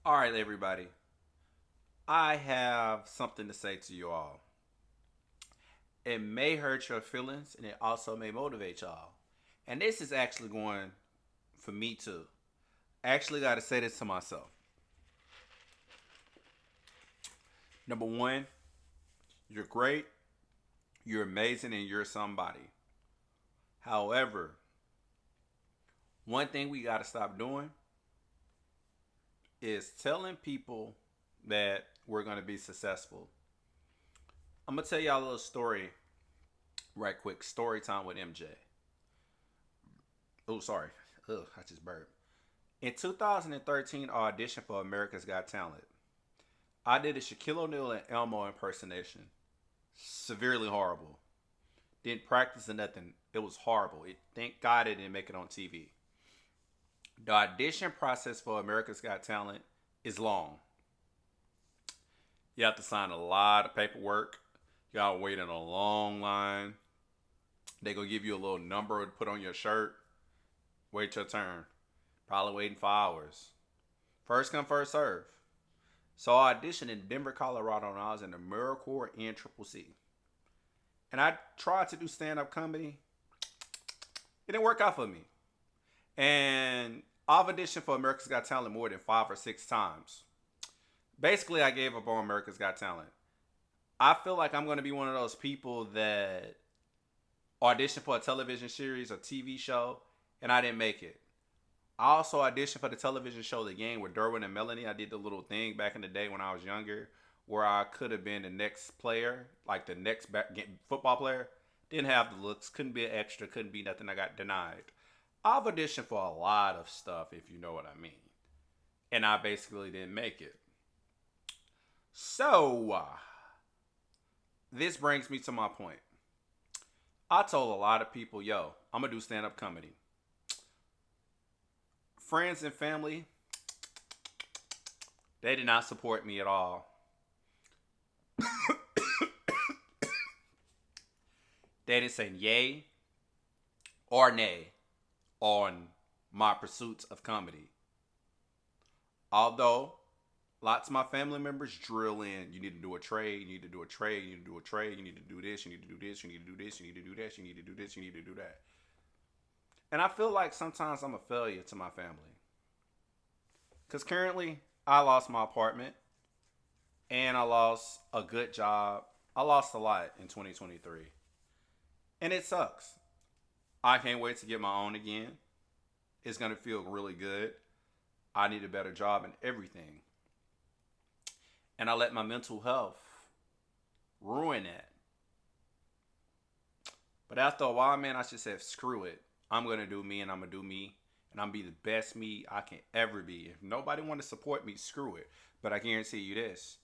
All right, everybody. I have something to say to you all. It may hurt your feelings and it also may motivate y'all. And this is actually going for me too. I actually got to say this to myself. Number one, you're great, you're amazing, and you're somebody. However, one thing we got to stop doing is telling people that we're going to be successful. I'm going to tell y'all a little story right quick. Story time with MJ. Oh, sorry. Ugh, I just burped. In 2013, I auditioned for America's Got Talent. I did a Shaquille O'Neal and Elmo impersonation. Severely horrible. Didn't practice or nothing. It was horrible. Thank God it didn't make it on TV. The audition process for America's Got Talent is long. You have to sign a lot of paperwork. You gotta wait in a long line. They gonna give you a little number to put on your shirt. Wait your turn. Probably waiting for hours. First come, first serve. So I auditioned in Denver, Colorado, and I was in the AmeriCorps and Triple C. And I tried to do stand up comedy. It didn't work out for me. And I've auditioned for America's Got Talent more than 5 or 6 times. Basically, I gave up on America's Got Talent. I feel like I'm going to be one of those people that auditioned for a television series or TV show and I didn't make it. I also auditioned for the television show The Game with Derwin and Melanie. I did the little thing back in the day when I was younger where I could have been the next player, like the next football player. Didn't have the looks, couldn't be an extra, couldn't be nothing. I got denied. I've auditioned for a lot of stuff, if you know what I mean. And I basically didn't make it. So, this brings me to my point. I told a lot of people, yo, I'm going to do stand up comedy. Friends and family, they did not support me at all. They didn't say yay or nay on my pursuits of comedy. Although lots of my family members drill in, you need to do a trade, you need to do a trade, you need to do a trade, you need to do this, you need to do this, you need to do this, you need to do this, you need to do this, you need to do that. And I feel like sometimes I'm a failure to my family. Because currently, I lost my apartment and I lost a good job. I lost a lot in 2023. And it sucks. I can't wait to get my own again. It's going to feel really good. I need a better job and everything. And I let my mental health ruin that. But after a while, man, I just said, screw it. I'm going to do me and I'm going to do me. And I'm going to be the best me I can ever be. If nobody want to support me, screw it. But I guarantee you this.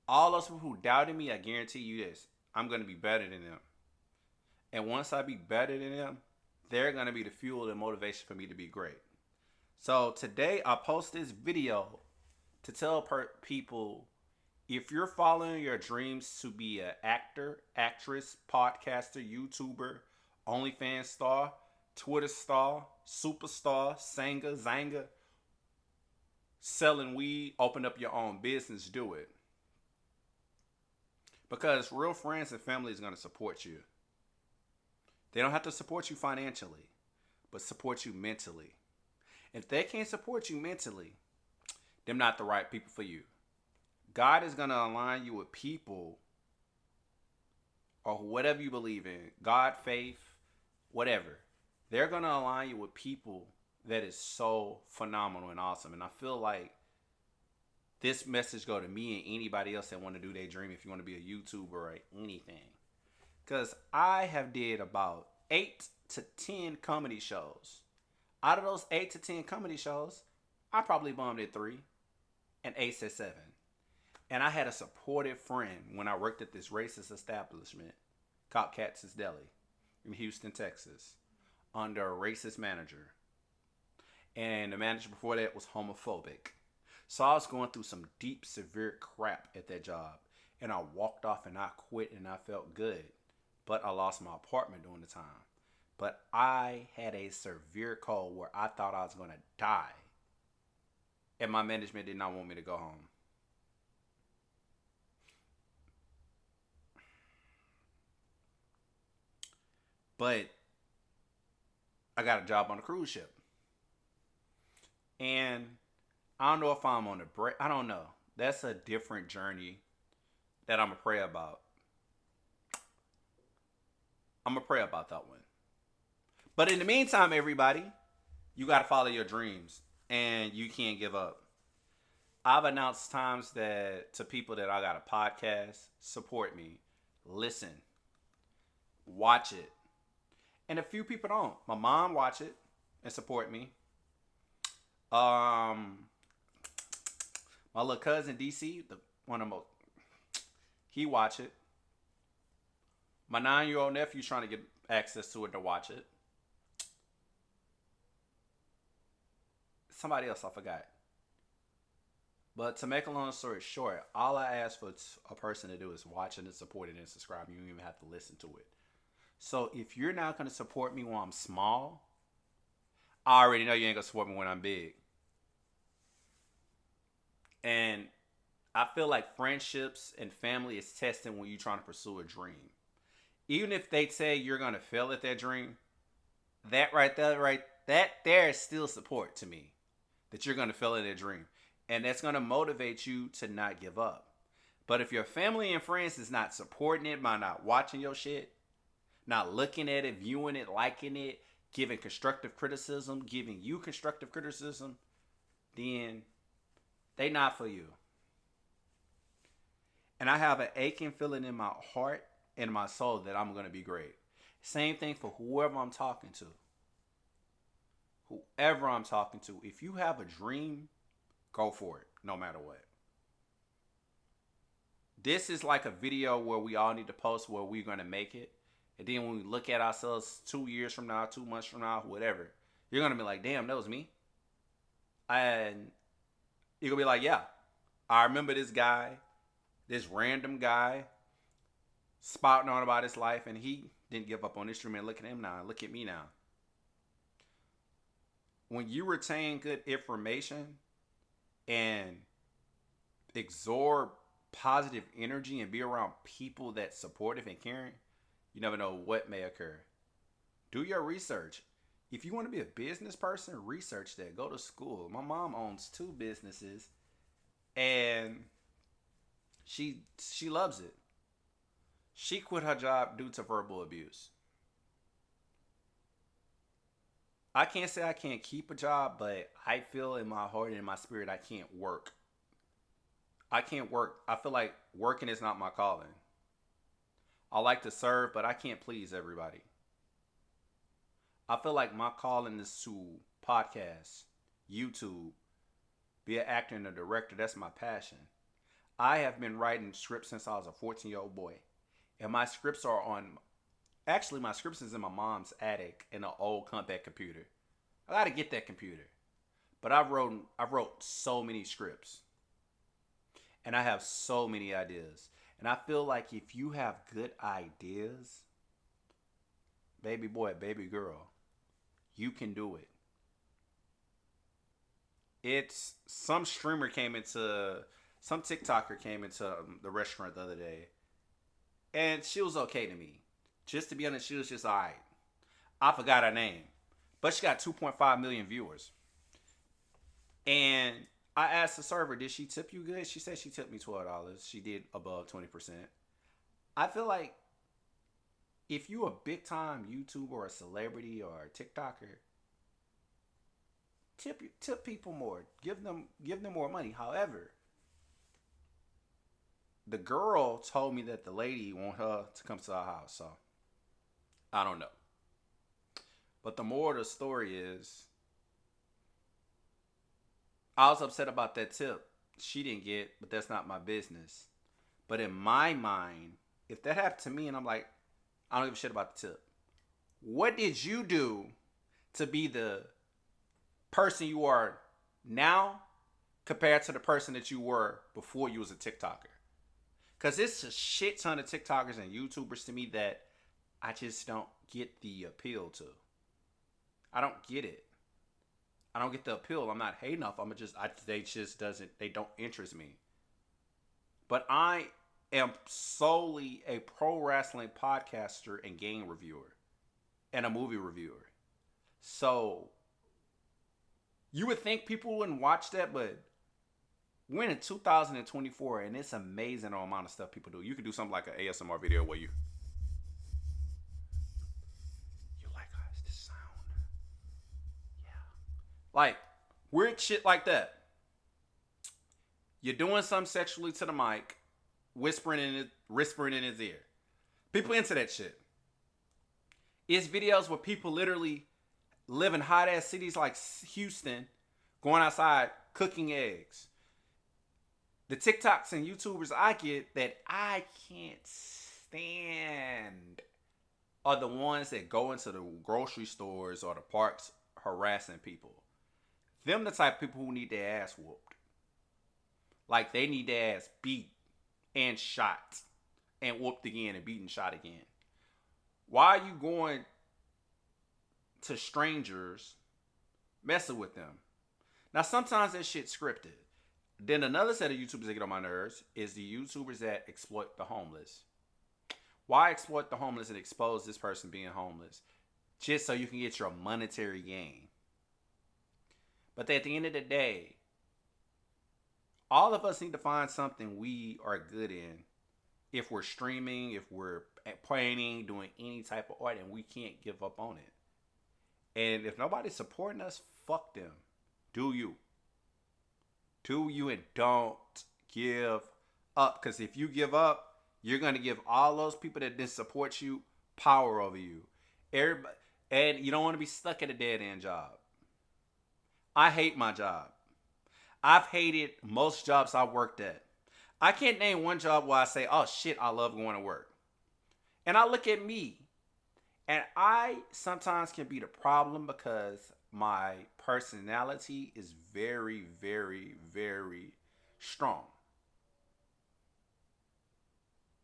All those people who doubted me, I guarantee you this. I'm going to be better than them. And once I be better than them, they're going to be the fuel and motivation for me to be great. So today I post this video to tell people if you're following your dreams to be an actor, actress, podcaster, YouTuber, OnlyFans star, Twitter star, superstar, singer, zanga, selling weed, open up your own business, do it. Because real friends and family is going to support you. They don't have to support you financially, but support you mentally. If they can't support you mentally, they're not the right people for you. God is going to align you with people or whatever you believe in, God, faith, whatever. They're going to align you with people that is so phenomenal and awesome. And I feel like this message go to me and anybody else that want to do their dream if you want to be a YouTuber or anything. Because I have did about 8 to 10 comedy shows. Out of those 8 to 10 comedy shows, I probably bombed at 3 and Ace at 7. And I had a supportive friend when I worked at this racist establishment called Katz's Deli in Houston, Texas, under a racist manager. And the manager before that was homophobic. So I was going through some deep, severe crap at that job. And I walked off and I quit and I felt good. But I lost my apartment during the time. But I had a severe cold where I thought I was going to die. and my management did not want me to go home. But I got a job on a cruise ship. And I don't know if I'm on a break. I don't know. That's a different journey that I'm going to pray about. I'm going to pray about that one. But in the meantime, everybody, you got to follow your dreams and you can't give up. I've announced times that to people that I got a podcast, support me, listen, watch it. And a few people don't. My mom watch it and support me. My little cousin DC, one of the most, he watch it. My 9-year-old nephew's trying to get access to it to watch it. Somebody else, I forgot. But to make a long story short, all I ask for a person to do is watch it and support it and subscribe. You don't even have to listen to it. So if you're not going to support me when I'm small, I already know you ain't going to support me when I'm big. And I feel like friendships and family is testing when you're trying to pursue a dream. Even if they say you're going to fail at that dream, that there is still support to me. That you're going to fail at that dream. And that's going to motivate you to not give up. But if your family and friends is not supporting it by not watching your shit, not looking at it, viewing it, liking it, giving constructive criticism, giving you constructive criticism, then they not for you. And I have an aching feeling in my heart and my soul that I'm going to be great. Same thing for whoever I'm talking to. Whoever I'm talking to, if you have a dream, go for it, no matter what. This is like a video where we all need to post where we're going to make it. And then when we look at ourselves 2 years from now, 2 months from now, whatever, you're going to be like, damn, that was me. And you're going to be like, yeah, I remember this guy, this random guy, spouting on about his life, and he didn't give up on this dream. And look at him now. Look at me now. When you retain good information and absorb positive energy and be around people that's supportive and caring, you never know what may occur. Do your research. If you want to be a business person, research that. Go to school. My mom owns 2 businesses and she loves it. She quit her job due to verbal abuse. I can't say I can't keep a job, but I feel in my heart and in my spirit I can't work. I can't work. I feel like working is not my calling. I like to serve, but I can't please everybody. I feel like my calling is to podcast, YouTube, be an actor and a director. That's my passion. I have been writing scripts since I was a 14-year-old boy. And my scripts are on, actually my scripts is in my mom's attic in an old compact computer. I gotta get that computer. But I wrote so many scripts. And I have so many ideas. And I feel like if you have good ideas, baby boy, baby girl, you can do it. It's some TikToker came into the restaurant the other day. And she was okay to me. Just to be honest, she was just all right. I forgot her name. But she got 2.5 million viewers. And I asked the server, did she tip you good? She said she tipped me $12. She did above 20%. I feel like if you a big time YouTuber or a celebrity or a TikToker, tip people more. Give them more money. However, the girl told me that the lady want her to come to our house. So I don't know. But the moral of the story is, I was upset about that tip she didn't get, but that's not my business. But in my mind, if that happened to me and I'm like, I don't give a shit about the tip. What did you do to be the person you are now compared to the person that you were before you was a TikToker? Because it's a shit ton of TikTokers and YouTubers to me that I just don't get the appeal to. I don't get it. I don't get the appeal. I'm not hating off. They don't interest me. But I am solely a pro wrestling podcaster and game reviewer and a movie reviewer. So you would think people wouldn't watch that, but we're in 2024 and it's amazing the amount of stuff people do. You could do something like an ASMR video where you like this sound. Yeah. Like weird shit like that. You're doing something sexually to the mic, whispering in his ear. People into that shit. It's videos where people literally live in hot ass cities like Houston, going outside cooking eggs. The TikToks and YouTubers I get that I can't stand are the ones that go into the grocery stores or the parks harassing people. Them the type of people who need their ass whooped. Like they need their ass beat and shot and whooped again and beat and shot again. Why are you going to strangers messing with them? Now sometimes that shit's scripted. Then another set of YouTubers that get on my nerves is the YouTubers that exploit the homeless. Why exploit the homeless and expose this person being homeless? Just so you can get your monetary gain. But at the end of the day, all of us need to find something we are good in. If we're streaming, if we're painting, doing any type of art, and we can't give up on it. And if nobody's supporting us, fuck them. Do you. Do you and don't give up. Because if you give up, you're going to give all those people that didn't support you power over you. Everybody, and you don't want to be stuck at a dead-end job. I hate my job. I've hated most jobs I worked at. I can't name one job where I say, oh shit, I love going to work. And I look at me. And I sometimes can be the problem because my personality is very, very, very strong.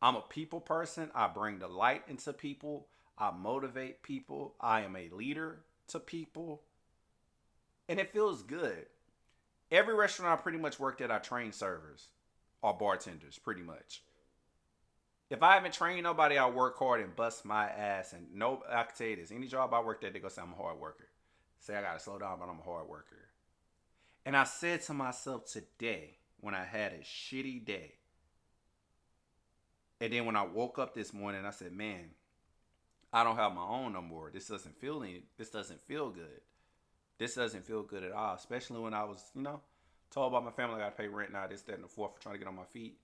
I'm a people person. I bring the light into people. I motivate people. I am a leader to people. And it feels good. Every restaurant I pretty much worked at, I trained servers or bartenders, pretty much. If I haven't trained nobody, I'll work hard and bust my ass. And no, I can tell you this, any job I worked at, they go say I'm a hard worker. Say I gotta slow down, but I'm a hard worker. And I said to myself today, when I had a shitty day, and then when I woke up this morning, I said, man, I don't have my own no more. This doesn't feel good. This doesn't feel good at all, especially when I was, told by my family I got to pay rent now, this, that, and the fourth for trying to get on my feet.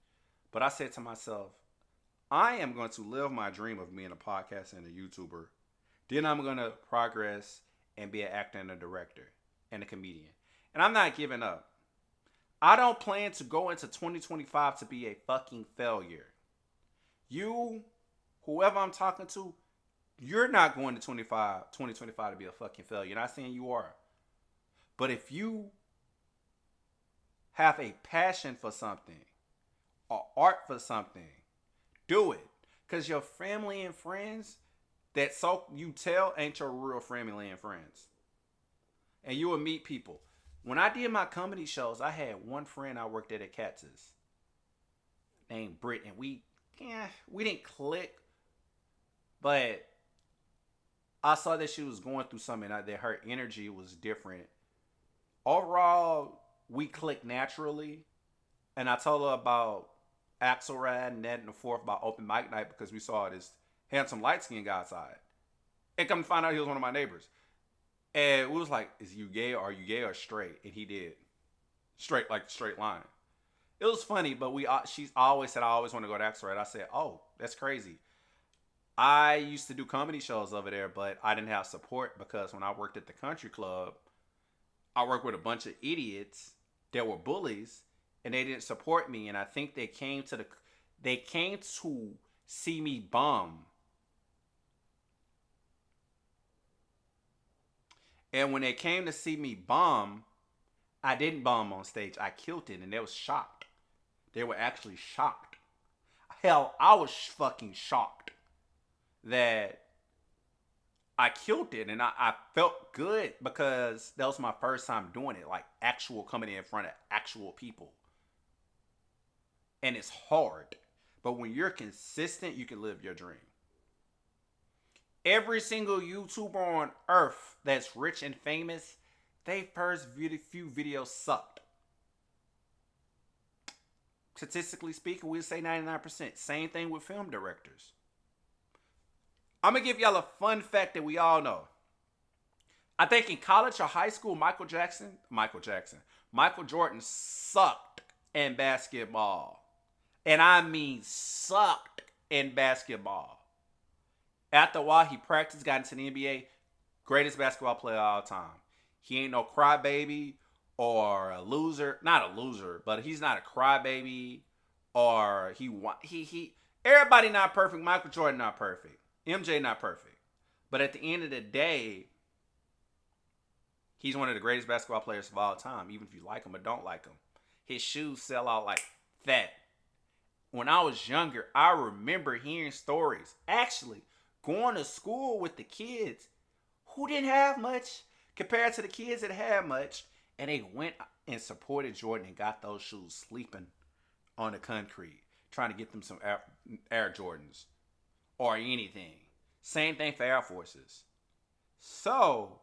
But I said to myself, I am going to live my dream of being a podcaster and a YouTuber. Then I'm going to progress and be an actor and a director and a comedian. And I'm not giving up. I don't plan to go into 2025 to be a fucking failure. You, whoever I'm talking to, you're not going to 2025 to be a fucking failure. You're not saying you are. But if you have a passion for something or art for something, do it. Because your family and friends that so you tell ain't your real family and friends. And you will meet people. When I did my comedy shows, I had one friend I worked at Katz's named Britt. And we didn't click. But I saw that she was going through something, that her energy was different. Overall, we clicked naturally. And I told her about Axelrad and that and the fourth about open mic night because we saw this handsome light-skinned guy outside. And come to find out he was one of my neighbors. And we was like, is you gay? Are you gay or straight? And he did. Straight, like straight line. It was funny, but she's always said, I always want to go to Axelrad. I said, oh, that's crazy. I used to do comedy shows over there, but I didn't have support because when I worked at the country club, I worked with a bunch of idiots that were bullies, and they didn't support me. And I think they came to see me bum. And when they came to see me bum, I didn't bum on stage. I killed it, and they was shocked. They were actually shocked. Hell, I was fucking shocked that I killed it, and I felt good because that was my first time doing it, like actual coming in front of actual people. And it's hard. But when you're consistent, you can live your dream. Every single YouTuber on earth that's rich and famous, they first few videos sucked. Statistically speaking, we'd say 99%. Same thing with film directors. I'm going to give y'all a fun fact that we all know. I think in college or high school, Michael Jordan sucked in basketball. And I mean sucked in basketball. After a while, he practiced, got into the NBA. Greatest basketball player of all time. He ain't no crybaby or a loser. Not a loser, but he's not a crybaby or he. Everybody not perfect. Michael Jordan not perfect. MJ not perfect. But at the end of the day, he's one of the greatest basketball players of all time, even if you like him or don't like him. His shoes sell out like that. When I was younger, I remember hearing stories. Actually, going to school with the kids who didn't have much compared to the kids that had much. And they went and supported Jordan and got those shoes sleeping on the concrete, trying to get them some Air Jordans or anything. Same thing for Air Forces. So,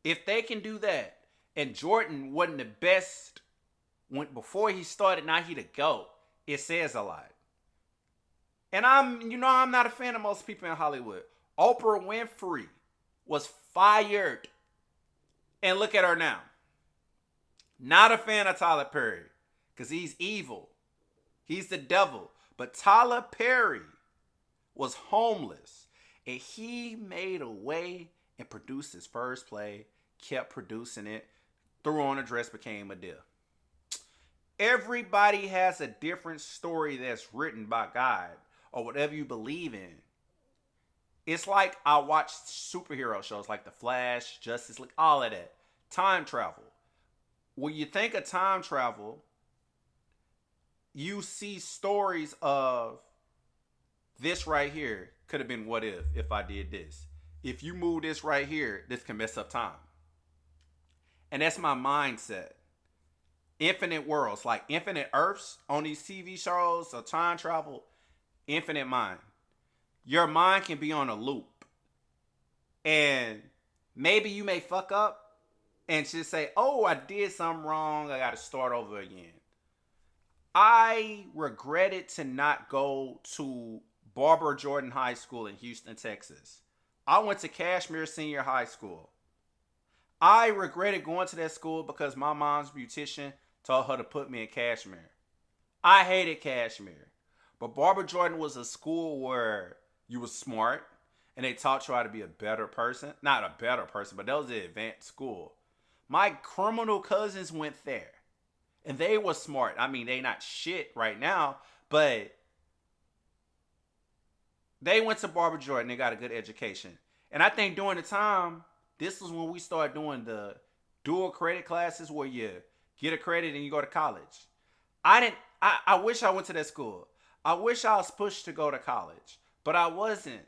if they can do that, and Jordan wasn't the best before he started, now he the GOAT, it says a lot. And I'm not a fan of most people in Hollywood. Oprah Winfrey was fired. And look at her now. Not a fan of Tyler Perry. Because he's evil. He's the devil. But Tyler Perry was homeless. And he made a way and produced his first play. Kept producing it. Threw on a dress, became a deal. Everybody has a different story that's written by God. Or whatever you believe in. It's like I watch superhero shows like The Flash, Justice League, all of that. Time travel. When you think of time travel, you see stories of this right here could have been what if I did this. If you move this right here, this can mess up time. And that's my mindset. Infinite worlds, like infinite earths on these TV shows or time travel. Infinite mind. Your mind can be on a loop. And maybe you may fuck up and just say, oh, I did something wrong. I got to start over again. I regretted to not go to Barbara Jordan High School in Houston, Texas. I went to Cashmere Senior High School. I regretted going to that school because my mom's beautician told her to put me in Cashmere. I hated Cashmere. But Barbara Jordan was a school where you were smart and they taught you how to be a better person. Not a better person, but that was the advanced school. My criminal cousins went there and they were smart. I mean, they not shit right now, but they went to Barbara Jordan. They got a good education. And I think during the time, this was when we started doing the dual credit classes where you get a credit and you go to college. I wish I went to that school. I wish I was pushed to go to college, but I wasn't.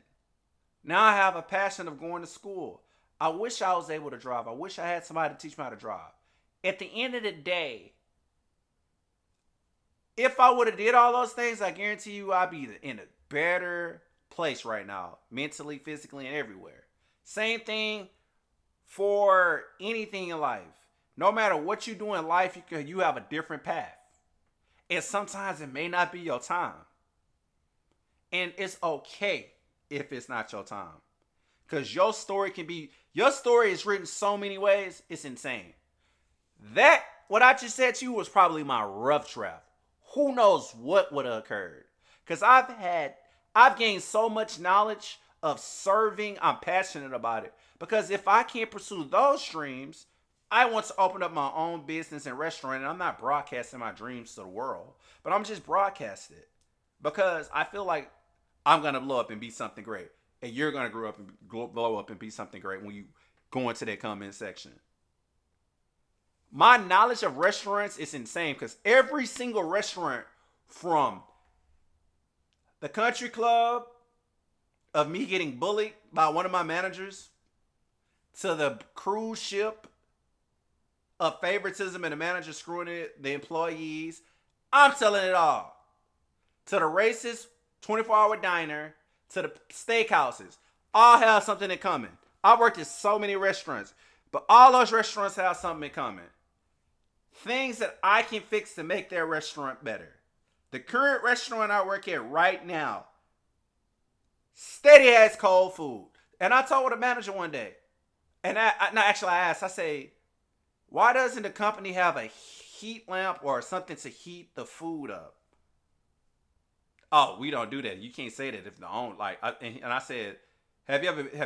Now I have a passion of going to school. I wish I was able to drive. I wish I had somebody to teach me how to drive. At the end of the day, if I would have did all those things, I guarantee you I'd be in a better place right now, mentally, physically, and everywhere. Same thing for anything in life. No matter what you do in life, you have a different path. And sometimes it may not be your time. And it's okay if it's not your time. Because your story is written so many ways, it's insane. What I just said to you was probably my rough draft. Who knows what would have occurred? Because I've gained so much knowledge of serving. I'm passionate about it. Because if I can't pursue those dreams, I want to open up my own business and restaurant, and I'm not broadcasting my dreams to the world, but I'm just broadcasting it because I feel like I'm going to blow up and be something great, and you're going to blow up and be something great when you go into that comment section. My knowledge of restaurants is insane because every single restaurant from the Country Club, of me getting bullied by one of my managers to the cruise ship of favoritism and the manager screwing it, the employees, I'm telling it all. To the racist 24-hour diner, to the steakhouses, all have something in common. I worked at so many restaurants, but all those restaurants have something in common. Things that I can fix to make their restaurant better. The current restaurant I work at right now, steady ass cold food. And I told the manager one day, and I asked, I say, why doesn't the company have a heat lamp or something to heat the food up? Oh, we don't do that. You can't say that if the own and I said, have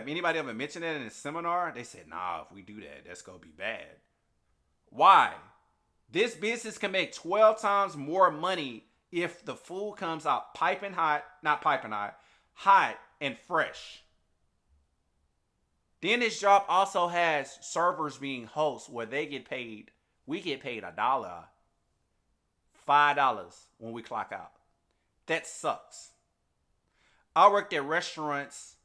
anybody ever mentioned that in a seminar? They said, nah, if we do that, that's gonna be bad. Why? This business can make 12 times more money if the food comes out hot and fresh. Then this job also has servers being hosts where we get paid $1, $5 when we clock out. That sucks. I worked at restaurants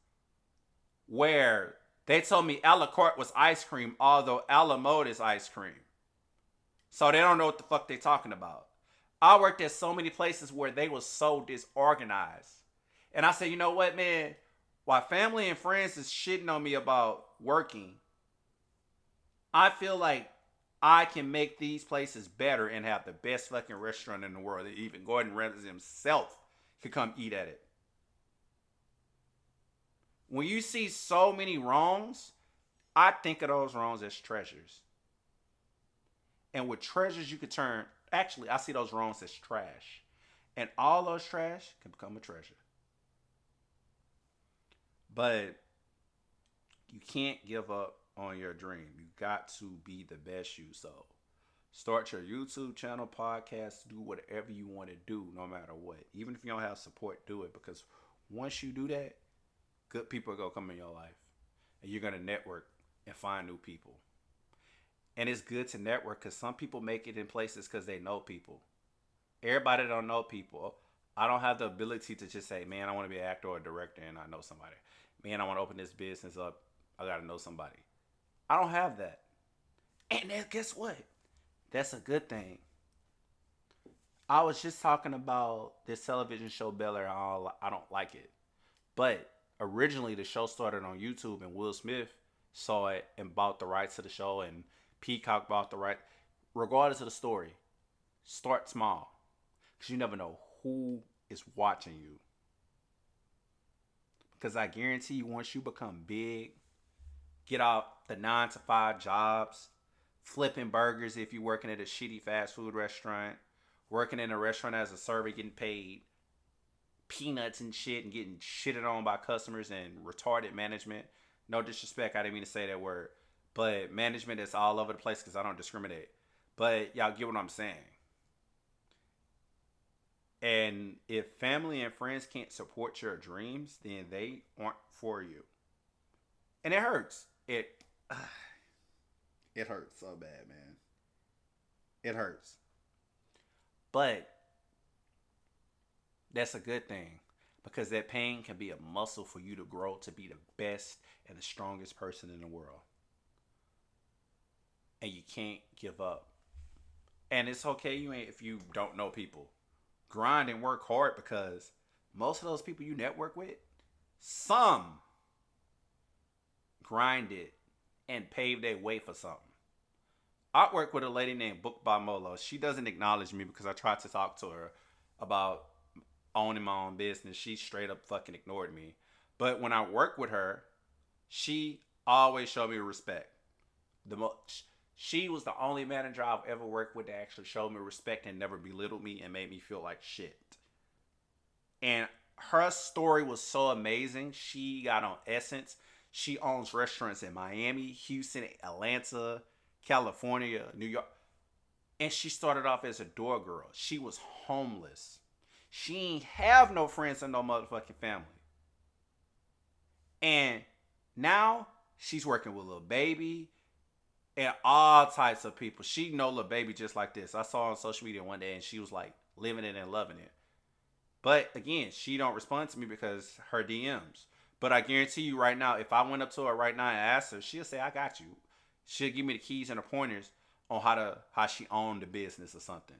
where they told me a la carte was ice cream, although a la mode is ice cream. So they don't know what the fuck they talking about. I worked at so many places where they was so disorganized. And I said, you know what, man? While family and friends is shitting on me about working, I feel like I can make these places better and have the best fucking restaurant in the world. Even Gordon Ramsay himself could come eat at it. When you see so many wrongs, I think of those wrongs as treasures. And with treasures, you could turn... Actually, I see those wrongs as trash. And all those trash can become a treasure. But you can't give up on your dream. You got to be the best you. So start your YouTube channel, podcast, do whatever you want to do, no matter what. Even if you don't have support, do it. Because once you do that, good people are going to come in your life. And you're going to network and find new people. And it's good to network because some people make it in places because they know people. Everybody don't know people. I don't have the ability to just say, man, I want to be an actor or a director and I know somebody. Man, I want to open this business up. I got to know somebody. I don't have that. And then guess what? That's a good thing. I was just talking about this television show, Bel Air. I don't like it. But originally the show started on YouTube and Will Smith saw it and bought the rights to the show and Peacock bought the right. Regardless of the story, start small. Because you never know who is watching you. Because I guarantee you, once you become big, get out the 9-to-5 jobs, flipping burgers if you're working at a shitty fast food restaurant, working in a restaurant as a server, getting paid peanuts and shit and getting shitted on by customers and retarded management. No disrespect, I didn't mean to say that word. But management is all over the place because I don't discriminate. But y'all get what I'm saying. And if family and friends can't support your dreams, then they aren't for you. And it hurts. It hurts so bad, man. It hurts. But that's a good thing. Because that pain can be a muscle for you to grow to be the best and the strongest person in the world. And you can't give up. And it's okay if you don't know people. Grind and work hard because most of those people you network with, some grinded and paved their way for something. I work with a lady named Book by Molo. She doesn't acknowledge me because I tried to talk to her about owning my own business. She straight up fucking ignored me. But when I work with her, she always showed me respect. She was the only manager I've ever worked with that actually showed me respect and never belittled me and made me feel like shit. And her story was so amazing. She got on Essence. She owns restaurants in Miami, Houston, Atlanta, California, New York. And she started off as a door girl. She was homeless. She ain't have no friends and no motherfucking family. And now she's working with Lil Baby and all types of people. She know Lil Baby just like this. I saw her on social media one day and she was like living it and loving it. But again, she don't respond to me because her DMs. But I guarantee you right now, if I went up to her right now and asked her, she'll say, I got you. She'll give me the keys and the pointers on how she owned the business or something.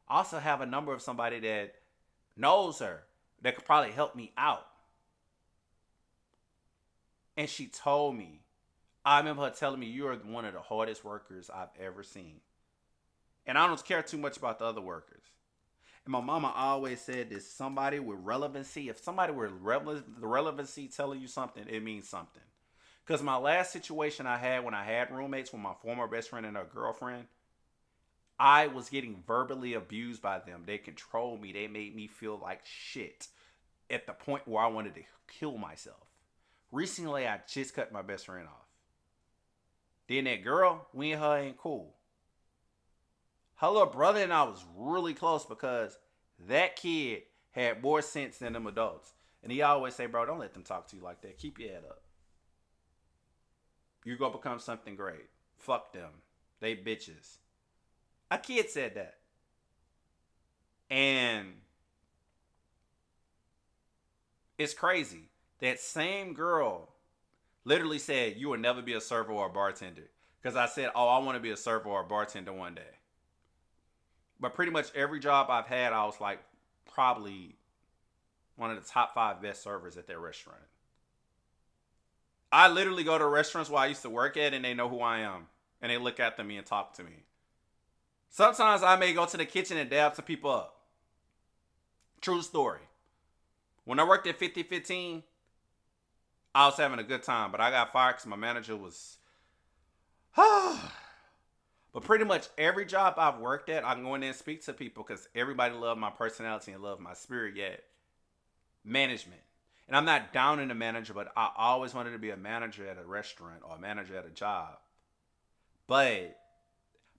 I also have a number of somebody that knows her that could probably help me out. And she told me, I remember her telling me, you're one of the hardest workers I've ever seen. And I don't care too much about the other workers. And my mama always said this, somebody with relevancy, if somebody with relevancy telling you something, it means something. Because my last situation I had when I had roommates with my former best friend and her girlfriend, I was getting verbally abused by them. They controlled me. They made me feel like shit at the point where I wanted to kill myself. Recently, I just cut my best friend off. Then that girl, we and her ain't cool. Her little brother and I was really close because that kid had more sense than them adults. And he always say, bro, don't let them talk to you like that. Keep your head up. You're going to become something great. Fuck them. They bitches. A kid said that. And it's crazy. That same girl literally said, you will never be a server or a bartender. Because I said, oh, I want to be a server or a bartender one day. But pretty much every job I've had, I was like probably one of the top 5 best servers at that restaurant. I literally go to restaurants where I used to work at and they know who I am. And they look after me and talk to me. Sometimes I may go to the kitchen and dab some people up. True story. When I worked at 5015, I was having a good time. But I got fired because my manager was... But pretty much every job I've worked at, I can go in there and speak to people because everybody loved my personality and loved my spirit yet. Management. And I'm not down in the manager, but I always wanted to be a manager at a restaurant or a manager at a job. But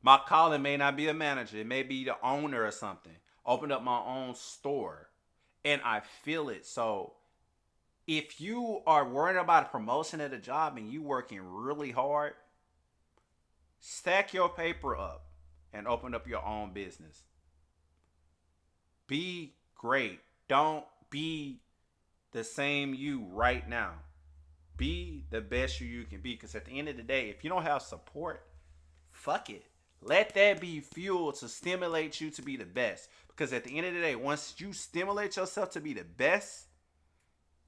my calling may not be a manager. It may be the owner or something. Open up my own store. And I feel it. So if you are worried about a promotion at a job and you working really hard, stack your paper up and open up your own business. Be great. Don't be the same you right now. Be the best you can be. Because at the end of the day, if you don't have support, fuck it. Let that be fuel to stimulate you to be the best. Because at the end of the day, once you stimulate yourself to be the best,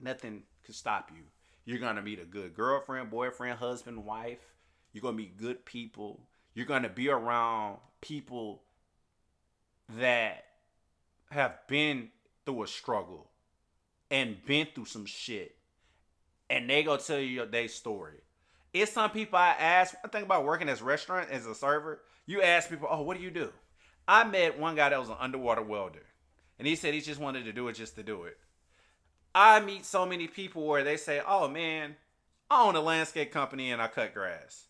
nothing can stop you. You're going to meet a good girlfriend, boyfriend, husband, wife. You're going to meet good people. You're going to be around people that have been through a struggle and been through some shit. And they go tell you their story. It's some people I ask, I think about working as a restaurant, as a server. You ask people, oh, what do you do? I met one guy that was an underwater welder. And he said he just wanted to do it just to do it. I meet so many people where they say, oh man, I own a landscape company and I cut grass.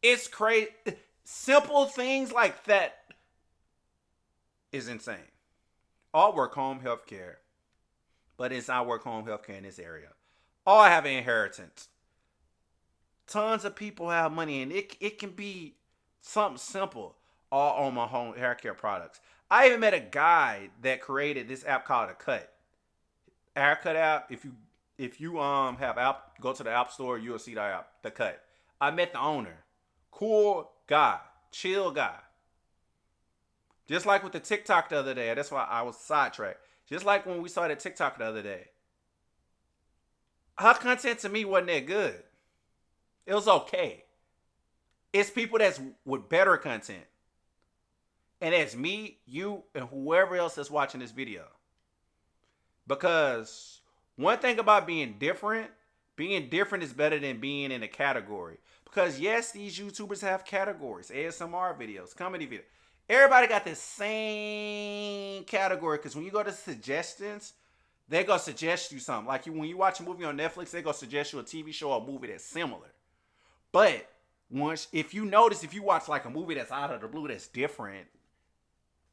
It's crazy. Simple things like that is insane. All work home healthcare, but it's not work home healthcare in this area. All I have an inheritance. Tons of people have money, and it can be something simple. All on my home haircare products. I even met a guy that created this app called A Cut. Haircut app. If you have app, go to the app store, you'll see the app, The Cut. I met the owner. Cool guy. Chill guy. Just like with the TikTok the other day. That's why I was sidetracked. Just like when we started TikTok the other day. Her content to me wasn't that good. It was okay. It's people that's with better content. And that's me, you, and whoever else that's watching this video. Because one thing about being different is better than being in a category. Because yes, these YouTubers have categories. ASMR videos, comedy videos. Everybody got the same category. Because when you go to suggestions, they're going to suggest you something. Like when you watch a movie on Netflix, they're going to suggest you a TV show or a movie that's similar. But if you watch like a movie that's out of the blue that's different,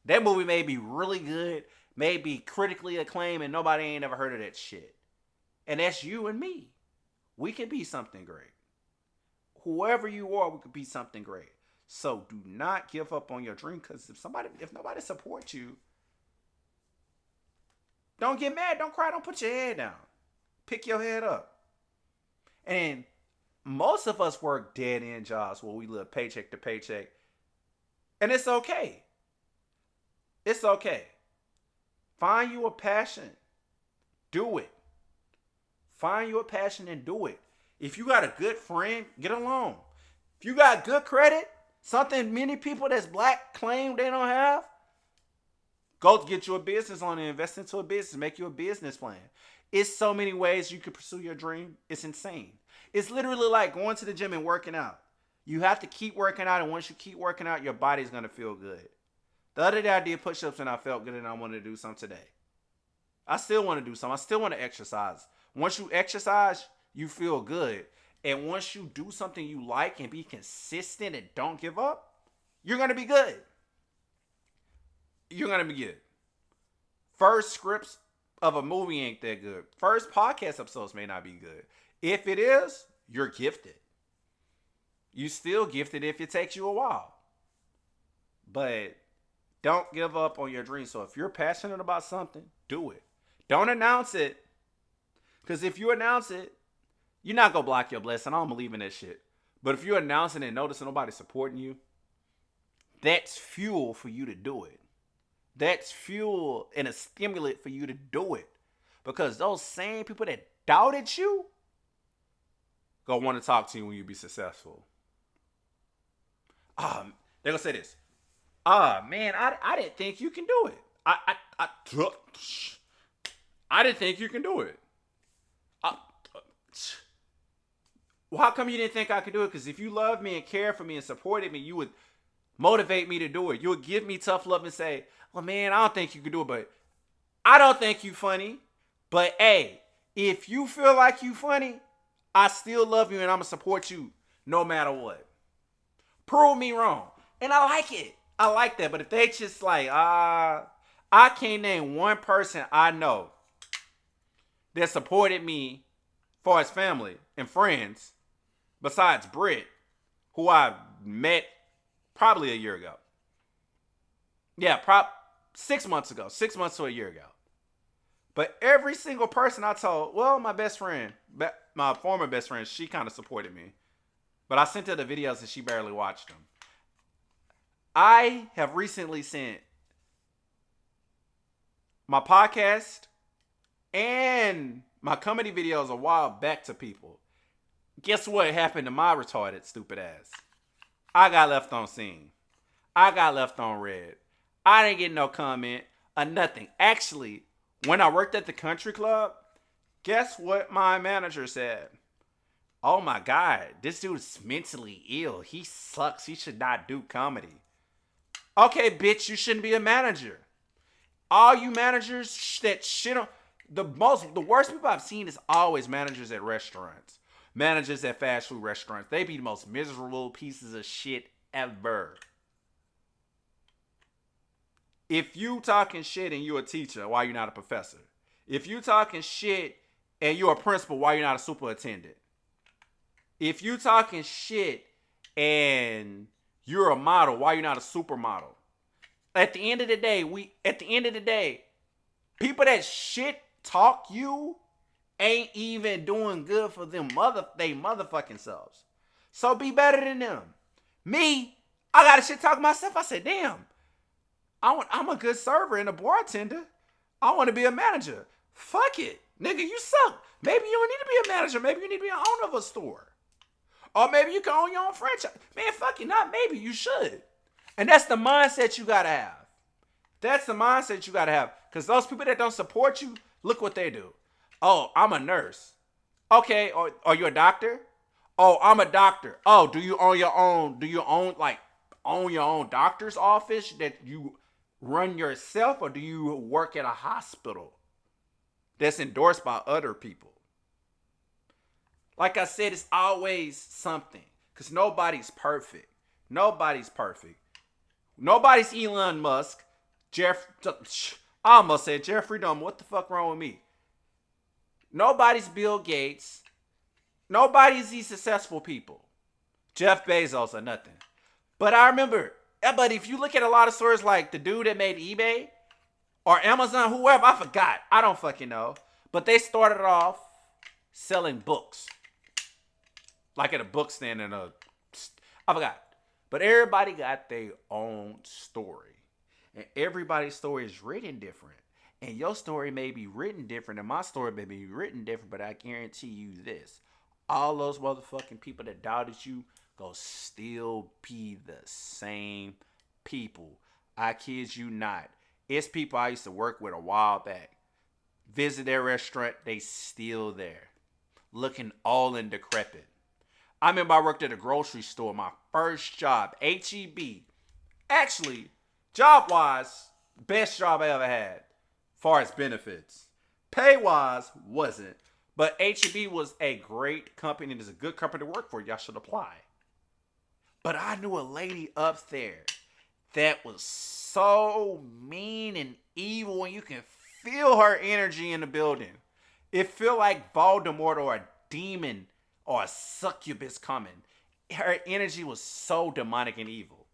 that movie may be really good, may be critically acclaimed, and nobody ain't ever heard of that shit. And that's you and me. We can be something great. Whoever you are, we could be something great. So do not give up on your dream, because if nobody supports you, don't get mad, don't cry, don't put your head down. Pick your head up. And most of us work dead end jobs where we live paycheck to paycheck. And it's okay. It's okay. Find you a passion. Do it. Find you a passion and do it. If you got a good friend, get a loan. If you got good credit, something many people that's black claim they don't have, go get you a business loan and invest into a business. Make you a business plan. It's so many ways you can pursue your dream. It's insane. It's literally like going to the gym and working out. You have to keep working out, and once you keep working out, your body's going to feel good. The other day I did push-ups and I felt good, and I wanted to do some today. I still want to do some. I still want to exercise. Once you exercise, you feel good. And once you do something you like and be consistent and don't give up, you're going to be good. You're going to be good. First scripts of a movie ain't that good. First podcast episodes may not be good. If it is, you're gifted. You still gifted if it takes you a while. But don't give up on your dreams. So if you're passionate about something, do it. Don't announce it. Because if you announce it, you're not going to block your blessing. I don't believe in that shit. But if you announce it and notice nobody supporting you, that's fuel for you to do it. That's fuel and a stimulant for you to do it. Because those same people that doubted you gonna want to talk to you when you be successful. They're gonna say this. Man, I didn't think you can do it. I didn't think you can do it. Well, how come you didn't think I could do it? Because if you loved me and cared for me and supported me, you would motivate me to do it. You would give me tough love and say, well, man, I don't think you could do it, but I don't think you funny. But hey, if you feel like you funny, I still love you and I'm going to support you no matter what. Prove me wrong. And I like it. I like that. But if they just like, I can't name one person I know that supported me for his family and friends besides Britt, who I met probably a year ago. Yeah, 6 months ago. 6 months to a year ago. But every single person I told, well, my best friend, my former best friend, she kind of supported me. But I sent her the videos and she barely watched them. I have recently sent my podcast and my comedy videos a while back to people. Guess what happened to my retarded, stupid ass? I got left on scene. I got left on red. I didn't get no comment or nothing. Actually, when I worked at the country club, guess what my manager said? Oh my God, this dude's mentally ill. He sucks. He should not do comedy. Okay, bitch, you shouldn't be a manager. All you managers that shit on the worst people I've seen is always managers at restaurants. Managers at fast food restaurants. They be the most miserable pieces of shit ever. If you talking shit and you a teacher, why you not a professor? If you talking shit and you a principal, why you not a superintendent? If you talking shit and you're a model, why you not a supermodel? At the end of the day, people that shit talk you ain't even doing good for them they motherfucking selves. So be better than them. Me, I gotta shit talk myself. I said, damn, I'm a good server and a bartender. I want to be a manager. Fuck it. Nigga, you suck. Maybe you don't need to be a manager. Maybe you need to be an owner of a store. Or maybe you can own your own franchise. Man, fuck it. Not maybe. You should. And that's the mindset you got to have. That's the mindset you got to have. Because those people that don't support you, look what they do. Oh, I'm a nurse. Okay. Or are you a doctor? Oh, I'm a doctor. Oh, do you own your own? Do you own your own doctor's office that you run yourself, or do you work at a hospital that's endorsed by other people? Like I said, it's always something, because nobody's perfect. Nobody's perfect. Nobody's Elon Musk. I almost said Jeffrey Dahmer. What the fuck wrong with me? Nobody's Bill Gates. Nobody's these successful people. Jeff Bezos or nothing. But I remember, but if you look at a lot of stories like the dude that made eBay or Amazon, whoever, I forgot. I don't fucking know. But they started off selling books. Like at a book stand I forgot. But everybody got their own story. And everybody's story is written different. And your story may be written different, and my story may be written different, but I guarantee you this. All those motherfucking people that doubted you go still be the same people. I kid you not. It's people I used to work with a while back. Visit their restaurant, they still there. Looking all in decrepit. I remember I worked at a grocery store, my first job, H-E-B. Actually, job-wise, best job I ever had. Far as benefits. Pay-wise, wasn't. But H-E-B was a great company. It's a good company to work for. Y'all should apply. But I knew a lady up there that was so mean and evil, and you can feel her energy in the building. It feel like Voldemort or a demon or a succubus coming. Her energy was so demonic and evil.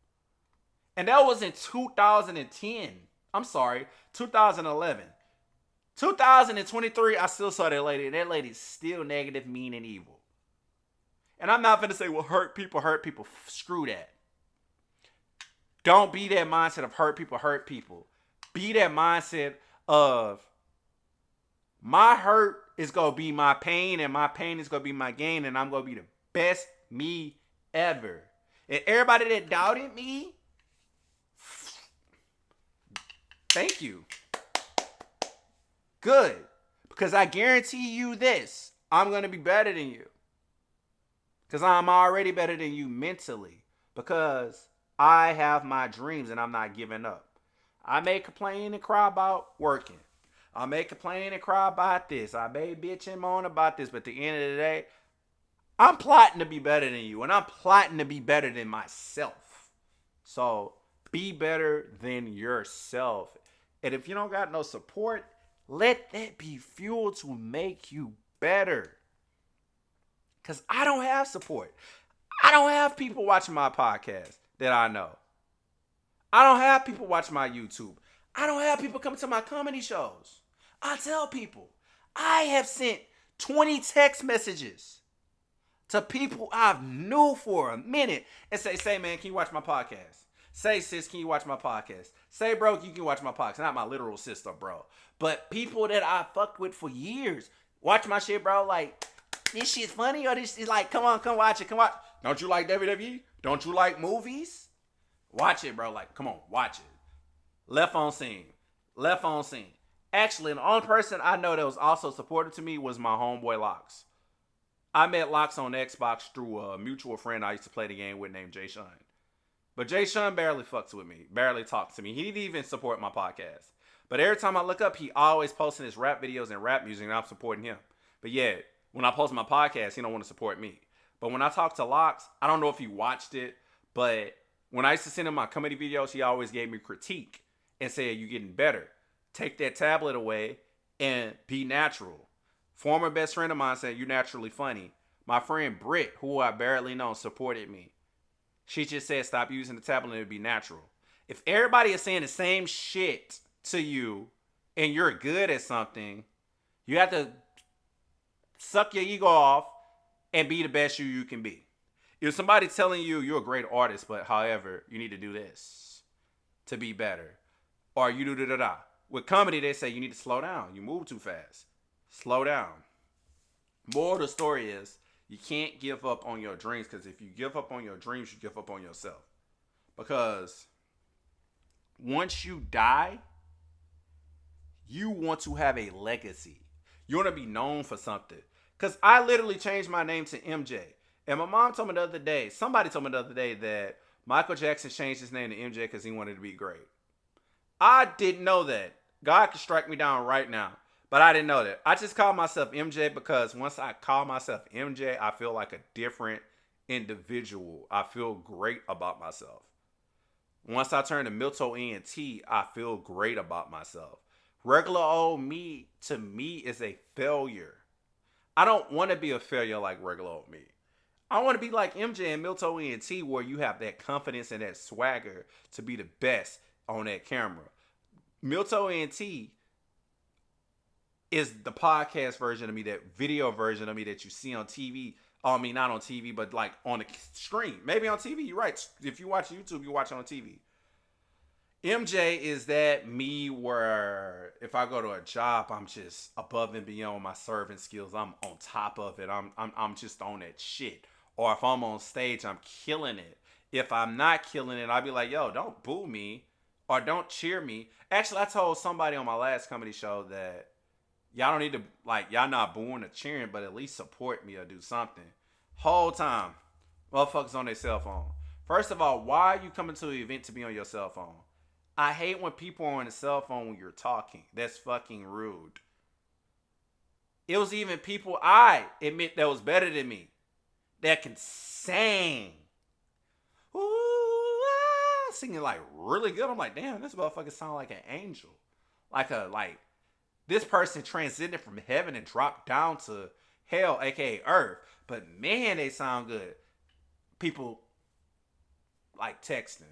And that was in 2010. I'm sorry, 2011. 2023, I still saw that lady. That lady's still negative, mean, and evil. And I'm not going to say, well, hurt people. Screw that. Don't be that mindset of hurt people. Be that mindset of my hurt is going to be my pain, and my pain is going to be my gain, and I'm going to be the best me ever. And everybody that doubted me, thank you. Good. Because I guarantee you this. I'm going to be better than you. Because I'm already better than you mentally. Because I have my dreams and I'm not giving up. I may complain and cry about working. I may complain and cry about this. I may bitch and moan about this. But at the end of the day, I'm plotting to be better than you. And I'm plotting to be better than myself. So be better than yourself. And if you don't got no support, let that be fuel to make you better. Because I don't have support. I don't have people watching my podcast that I know. I don't have people watching my YouTube. I don't have people coming to my comedy shows. I tell people, I have sent 20 text messages to people I've knew for a minute and say, man, can you watch my podcast? Say, sis, can you watch my podcast? Say, bro, you can watch my podcast. Not my literal sister, bro. But people that I fucked with for years. Watch my shit, bro. Like, this shit's funny, or this is like, come on, come watch it. Come watch. Don't you like WWE? Don't you like movies? Watch it, bro. Like, come on, watch it. Left on scene. Actually, the only person I know that was also supportive to me was my homeboy Locks. I met Locks on Xbox through a mutual friend I used to play the game with named Jay Sean. But Jay Sean barely fucks with me. Barely talks to me. He didn't even support my podcast. But every time I look up, he always posting his rap videos and rap music, and I'm supporting him. But yeah, when I post my podcast, he don't want to support me. But when I talk to Locks, I don't know if he watched it, but when I used to send him my comedy videos, he always gave me critique and said, you're getting better. Take that tablet away and be natural. Former best friend of mine said, you're naturally funny. My friend Britt, who I barely know, supported me. She just said, stop using the tablet and it'll be natural. If everybody is saying the same shit to you and you're good at something, you have to suck your ego off and be the best you can be. If somebody's telling you you're a great artist, but however, you need to do this to be better, or you do da-da-da. With comedy, they say you need to slow down. You move too fast. Slow down. Moral of the story is, you can't give up on your dreams, because if you give up on your dreams, you give up on yourself. Because once you die, you want to have a legacy. You want to be known for something. Because I literally changed my name to MJ. And my mom told me the other day, somebody told me the other day that Michael Jackson changed his name to MJ because he wanted to be great. I didn't know that. God could strike me down right now. But I didn't know that. I just call myself MJ because once I call myself MJ, I feel like a different individual. I feel great about myself. Once I turn to Milto ENT, I feel great about myself. Regular old me, to me, is a failure. I don't want to be a failure like regular old me. I want to be like MJ and Milto ENT, where you have that confidence and that swagger to be the best on that camera. Milto ENT, is the podcast version of me, that video version of me that you see on TV. I mean, not on TV, but like on the screen. Maybe on TV, you're right. If you watch YouTube, you watch it on TV. MJ is that me where if I go to a job, I'm just above and beyond my serving skills. I'm on top of it. I'm just on that shit. Or if I'm on stage, I'm killing it. If I'm not killing it, I'll be like, yo, don't boo me or don't cheer me. Actually, I told somebody on my last comedy show that y'all don't need to, like, y'all not booing or cheering, but at least support me or do something. Whole time, motherfuckers on their cell phone. First of all, why are you coming to an event to be on your cell phone? I hate when people are on the cell phone when you're talking. That's fucking rude. It was even people I admit that was better than me that can sing. Ooh, singing like really good. I'm like, damn, this motherfucker sound like an angel. Like this person transcended from heaven and dropped down to hell, aka earth. But man, they sound good. People like texting.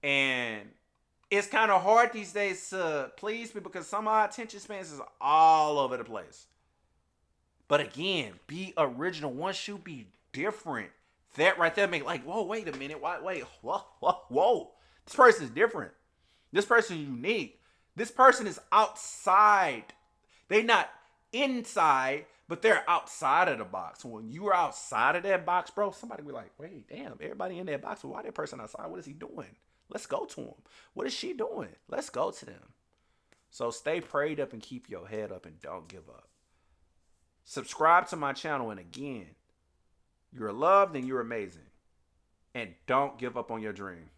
And it's kind of hard these days to please people because some of our attention spans is all over the place. But again, be original. Once you be different, that right there make like, whoa, wait a minute. Wait, whoa. This person is different. This person is unique. This person is outside. They not inside, but they're outside of the box. When you are outside of that box, bro, somebody be like, wait, damn, everybody in that box, why that person outside? What is he doing? Let's go to him. What is she doing? Let's go to them. So stay prayed up and keep your head up and don't give up. Subscribe to my channel. And again, you're loved and you're amazing. And don't give up on your dream.